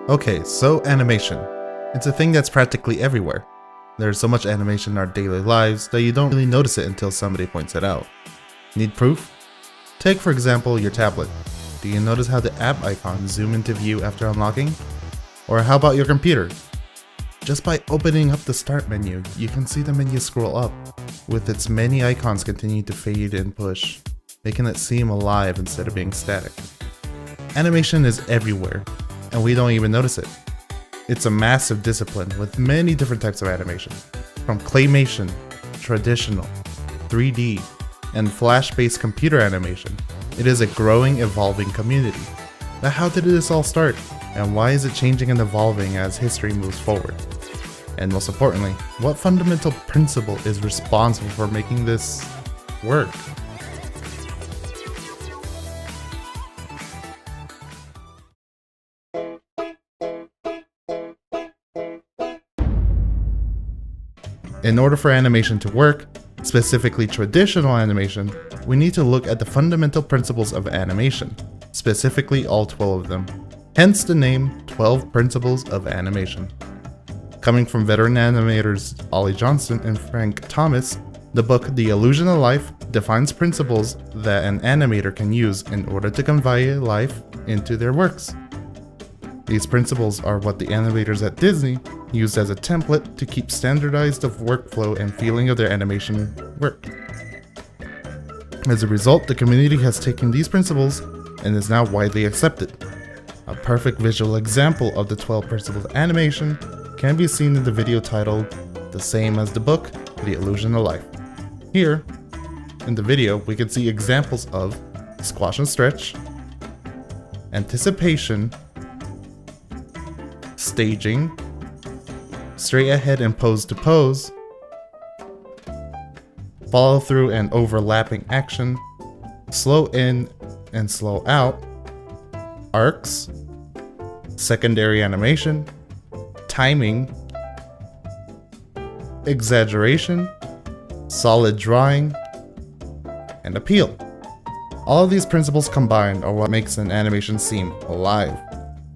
Okay, so animation. It's a thing that's practically everywhere. There's so much animation in our daily lives that you don't really notice it until somebody points it out. Need proof? Take for example your tablet. Do you notice how the app icons zoom into view after unlocking? Or how about your computer? Just by opening up the start menu, you can see the menu scroll up, with its many icons continuing to fade and push, making it seem alive instead of being static. Animation is everywhere, and we don't even notice it. It's a massive discipline with many different types of animation, from claymation, traditional, 3D, and flash-based computer animation. It is a growing, evolving community. But how did this all start, and why is it changing and evolving as history moves forward? And most importantly, what fundamental principle is responsible for making this work? In order for animation to work, specifically traditional animation, we need to look at the fundamental principles of animation, specifically all 12 of them. Hence the name 12 Principles of Animation. Coming from veteran animators Ollie Johnston and Frank Thomas, the book The Illusion of Life defines principles that an animator can use in order to convey life into their works. These principles are what the animators at Disney used as a template to keep standardized the workflow and feeling of their animation work. As a result, the community has taken these principles and is now widely accepted. A perfect visual example of the 12 principles of animation can be seen in the video titled the same as the book, The Illusion of Life. Here, in the video, we can see examples of squash and stretch, anticipation, staging, straight ahead and pose to pose, follow through and overlapping action, slow in and slow out, arcs, secondary animation, timing, exaggeration, solid drawing, and appeal. All of these principles combined are what makes an animation seem alive.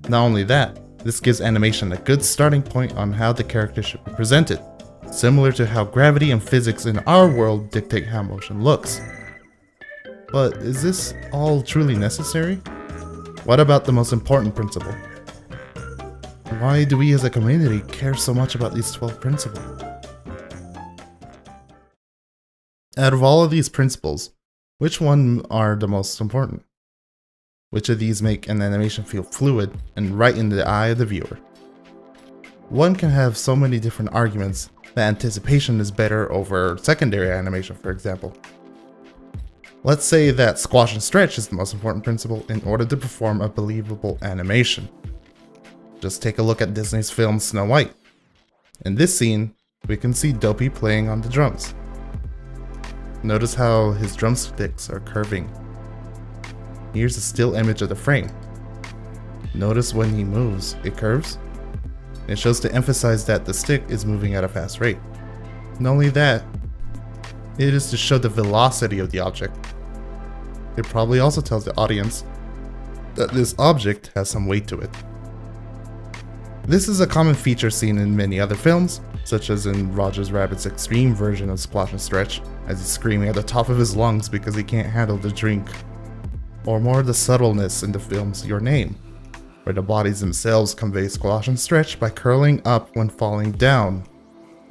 Not only that, this gives animation a good starting point on how the character should be presented, similar to how gravity and physics in our world dictate how motion looks. But is this all truly necessary? What about the most important principle? Why do we as a community care so much about these 12 principles? Out of all of these principles, which one are the most important? Which of these make an animation feel fluid and right in the eye of the viewer? One can have so many different arguments that anticipation is better over secondary animation, for example. Let's say that squash and stretch is the most important principle in order to perform a believable animation. Just take a look at Disney's film Snow White. In this scene, we can see Dopey playing on the drums. Notice how his drumsticks are curving. Here's a still image of the frame. Notice when he moves, it curves. It shows to emphasize that the stick is moving at a fast rate. Not only that, it is to show the velocity of the object. It probably also tells the audience that this object has some weight to it. This is a common feature seen in many other films, such as in Roger Rabbit's extreme version of Squash and Stretch, as he's screaming at the top of his lungs because he can't handle the drink. Or more the subtleness in the film's Your Name, where the bodies themselves convey squash and stretch by curling up when falling down.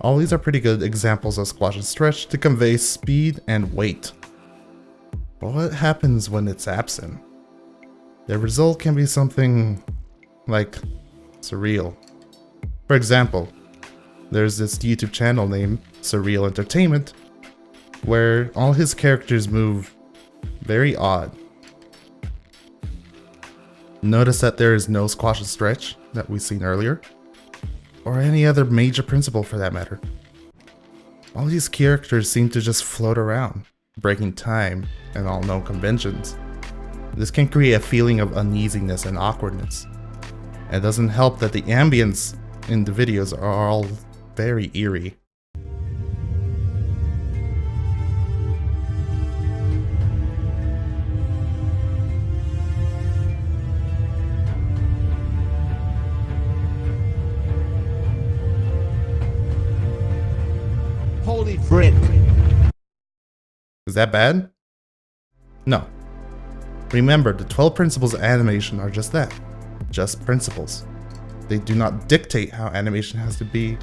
All these are pretty good examples of squash and stretch to convey speed and weight. But what happens when it's absent? The result can be something like surreal. For example, there's this YouTube channel named Surreal Entertainment, where all his characters move very odd. Notice that there is no squash and stretch that we've seen earlier, or any other major principle for that matter. All these characters seem to just float around, breaking time and all known conventions. This can create a feeling of uneasiness and awkwardness. It doesn't help that the ambience in the videos are all very eerie. Brick. Is that bad? No. Remember, the 12 principles of animation are just that. Just principles. They do not dictate how animation has to be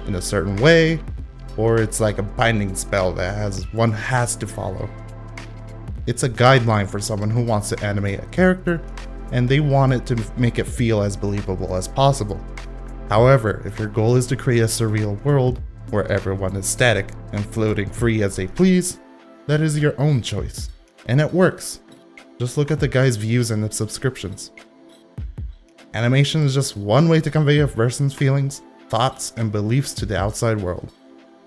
in a certain way, or it's like a binding spell that one has to follow. It's a guideline for someone who wants to animate a character, and they want it to make it feel as believable as possible. However, if your goal is to create a surreal world where everyone is static and floating free as they please, that is your own choice. And it works. Just look at the guy's views and the subscriptions. Animation is just one way to convey a person's feelings, thoughts, and beliefs to the outside world.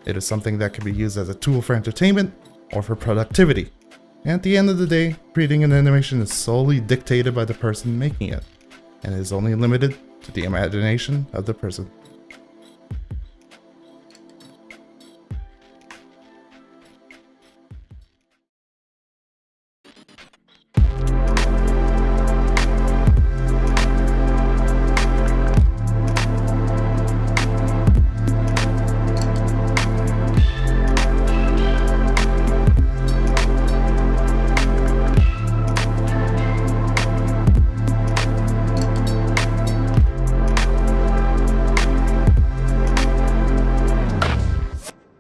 It is something that can be used as a tool for entertainment or for productivity. And at the end of the day, creating an animation is solely dictated by the person making it, and is only limited to the imagination of the person.